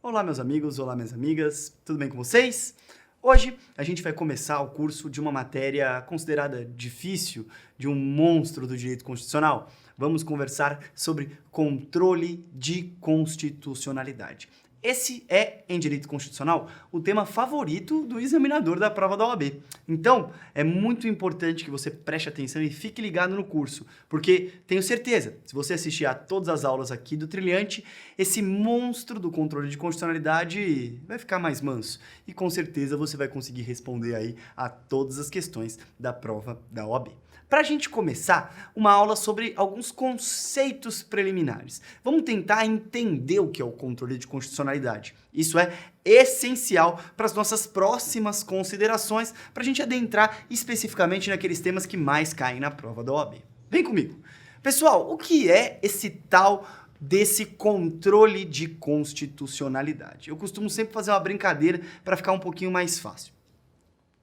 Olá, meus amigos, olá, minhas amigas, tudo bem com vocês? Hoje a gente vai começar o curso de uma matéria considerada difícil, de um monstro do direito constitucional. Vamos conversar sobre controle de constitucionalidade. Esse é, em direito constitucional, o tema favorito do examinador da prova da OAB. Então, é muito importante que você preste atenção e fique ligado no curso, porque tenho certeza, se você assistir a todas as aulas aqui do Trilhante, esse monstro do controle de constitucionalidade vai ficar mais manso e com certeza você vai conseguir responder aí a todas as questões da prova da OAB. Para a gente começar, uma aula sobre alguns conceitos preliminares. Vamos tentar entender o que é o controle de constitucionalidade. Isso é essencial para as nossas próximas considerações, para a gente adentrar especificamente naqueles temas que mais caem na prova da OAB. Vem comigo! Pessoal, o que é esse tal desse controle de constitucionalidade? Eu costumo sempre fazer uma brincadeira para ficar um pouquinho mais fácil.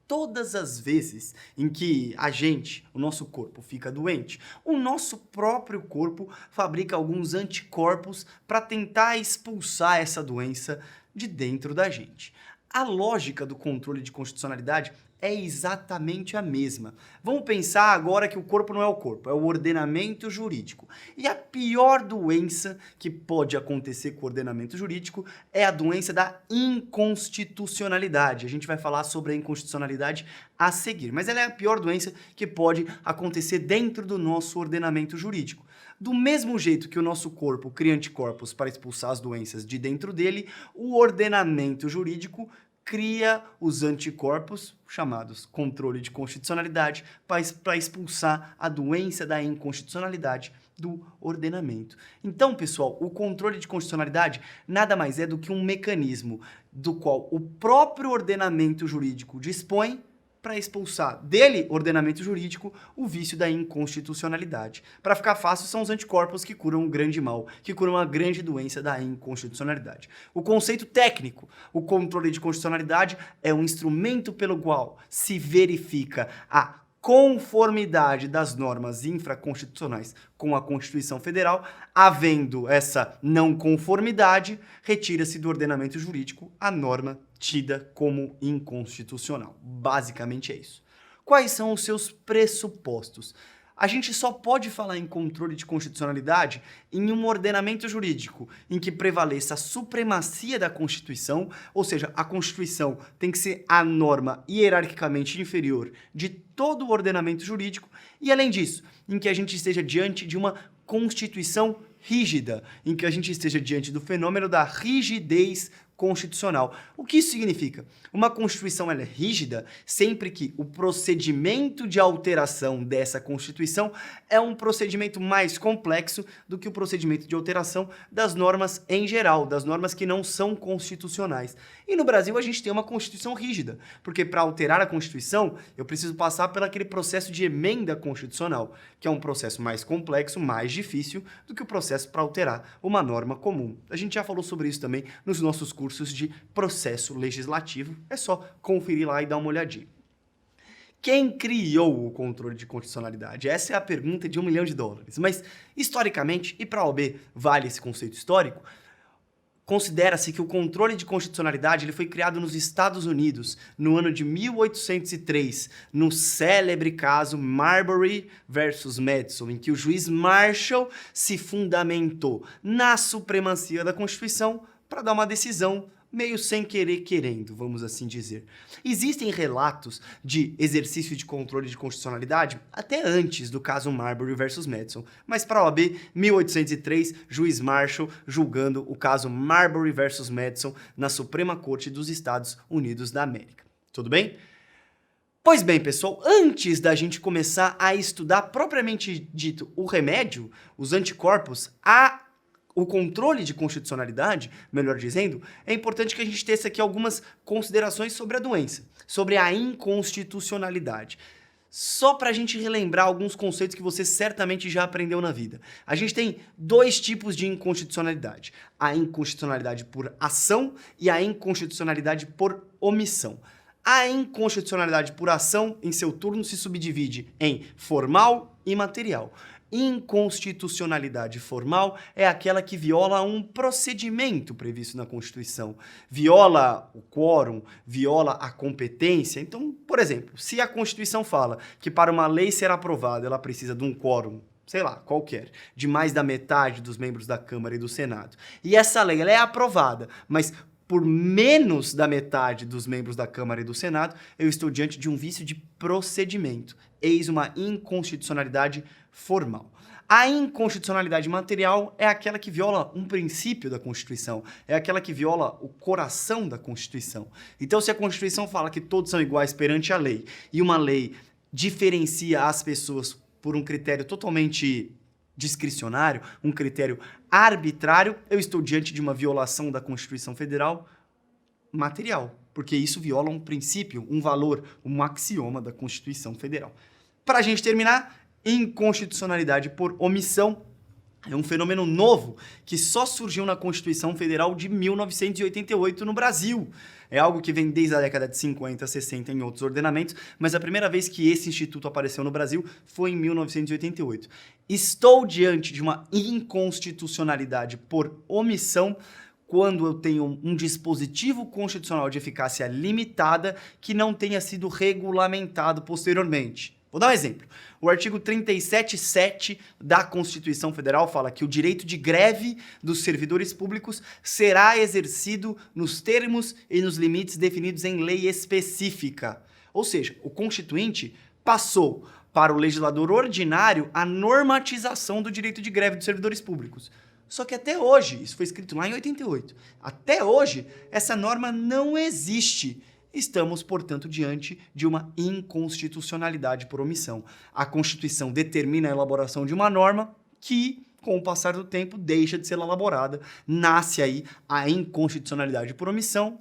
Todas as vezes em que o nosso corpo fica doente, o nosso próprio corpo fabrica alguns anticorpos para tentar expulsar essa doença de dentro da gente. A lógica do controle de constitucionalidade é exatamente a mesma. Vamos pensar agora que o corpo não é o corpo, é o ordenamento jurídico. E a pior doença que pode acontecer com o ordenamento jurídico é a doença da inconstitucionalidade. A gente vai falar sobre a inconstitucionalidade a seguir, mas ela é a pior doença que pode acontecer dentro do nosso ordenamento jurídico. Do mesmo jeito que o nosso corpo cria anticorpos para expulsar as doenças de dentro dele, o ordenamento jurídico cria os anticorpos, chamados controle de constitucionalidade, para expulsar a doença da inconstitucionalidade do ordenamento. Então, pessoal, o controle de constitucionalidade nada mais é do que um mecanismo do qual o próprio ordenamento jurídico dispõe para expulsar dele, ordenamento jurídico, o vício da inconstitucionalidade. Para ficar fácil, são os anticorpos que curam o grande mal, que curam a grande doença da inconstitucionalidade. O conceito técnico, o controle de constitucionalidade é um instrumento pelo qual se verifica a conformidade das normas infraconstitucionais com a Constituição Federal. Havendo essa não conformidade, retira-se do ordenamento jurídico a norma tida como inconstitucional. Basicamente é isso. Quais são os seus pressupostos? A gente só pode falar em controle de constitucionalidade em um ordenamento jurídico em que prevaleça a supremacia da Constituição, ou seja, a Constituição tem que ser a norma hierarquicamente inferior de todo o ordenamento jurídico e, além disso, em que a gente esteja diante de uma Constituição rígida, em que a gente esteja diante do fenômeno da rigidez constitucional. O que isso significa? Uma Constituição ela é rígida sempre que o procedimento de alteração dessa Constituição é um procedimento mais complexo do que o procedimento de alteração das normas em geral, das normas que não são constitucionais. E no Brasil a gente tem uma Constituição rígida, porque para alterar a Constituição eu preciso passar por aquele processo de emenda constitucional, que é um processo mais complexo, mais difícil do que o processo para alterar uma norma comum. A gente já falou sobre isso também nos nossos cursos de processo legislativo, é só conferir lá e dar uma olhadinha. Quem criou o controle de constitucionalidade? Essa é a pergunta de $1 milhão, mas historicamente, e para a OAB vale esse conceito histórico, considera-se que o controle de constitucionalidade ele foi criado nos Estados Unidos no ano de 1803, no célebre caso Marbury versus Madison, em que o juiz Marshall se fundamentou na supremacia da Constituição para dar uma decisão meio sem querer querendo, vamos assim dizer. Existem relatos de exercício de controle de constitucionalidade até antes do caso Marbury versus Madison, mas para a OAB, 1803, juiz Marshall julgando o caso Marbury versus Madison na Suprema Corte dos Estados Unidos da América. Tudo bem? Pois bem, pessoal, antes da gente começar a estudar propriamente dito o remédio, os anticorpos, o controle de constitucionalidade, melhor dizendo, é importante que a gente teça aqui algumas considerações sobre a doença, sobre a inconstitucionalidade. Só para a gente relembrar alguns conceitos que você certamente já aprendeu na vida. A gente tem dois tipos de inconstitucionalidade. A inconstitucionalidade por ação e a inconstitucionalidade por omissão. A inconstitucionalidade por ação, em seu turno, se subdivide em formal e material. inconstitucionalidade formal é aquela que viola um procedimento previsto na Constituição. Viola o quórum, viola a competência. Então, por exemplo, se a Constituição fala que para uma lei ser aprovada ela precisa de um quórum, sei lá, qualquer, de mais da metade dos membros da Câmara e do Senado, e essa lei ela é aprovada, mas por menos da metade dos membros da Câmara e do Senado, eu estou diante de um vício de procedimento. Eis uma inconstitucionalidade formal. A inconstitucionalidade material é aquela que viola um princípio da Constituição, é aquela que viola o coração da Constituição. Então, se a Constituição fala que todos são iguais perante a lei, e uma lei diferencia as pessoas por um critério totalmente discricionário, um critério arbitrário, eu estou diante de uma violação da Constituição Federal material, porque isso viola um princípio, um valor, um axioma da Constituição Federal. Para a gente terminar, inconstitucionalidade por omissão é um fenômeno novo que só surgiu na Constituição Federal de 1988 no Brasil. É algo que vem desde a década de 50, 60 em outros ordenamentos, mas a primeira vez que esse instituto apareceu no Brasil foi em 1988. Estou diante de uma inconstitucionalidade por omissão quando eu tenho um dispositivo constitucional de eficácia limitada que não tenha sido regulamentado posteriormente. Vou dar um exemplo. O artigo 37.7 da Constituição Federal fala que o direito de greve dos servidores públicos será exercido nos termos e nos limites definidos em lei específica. Ou seja, o Constituinte passou para o legislador ordinário a normatização do direito de greve dos servidores públicos. Só que até hoje, isso foi escrito lá em 88, até hoje essa norma não existe. Estamos, portanto, diante de uma inconstitucionalidade por omissão. A Constituição determina a elaboração de uma norma que, com o passar do tempo, deixa de ser elaborada. Nasce aí a inconstitucionalidade por omissão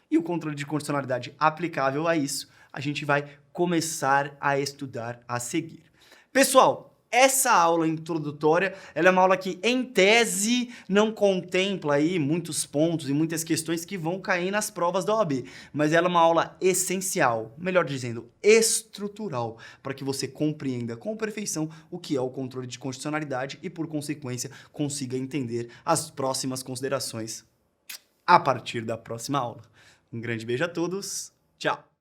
e o controle de constitucionalidade aplicável a isso a gente vai começar a estudar a seguir. Pessoal, essa aula introdutória, ela é uma aula que, em tese, não contempla aí muitos pontos e muitas questões que vão cair nas provas da OAB, mas ela é uma aula essencial, melhor dizendo, estrutural, para que você compreenda com perfeição o que é o controle de constitucionalidade e, por consequência, consiga entender as próximas considerações a partir da próxima aula. Um grande beijo a todos, tchau!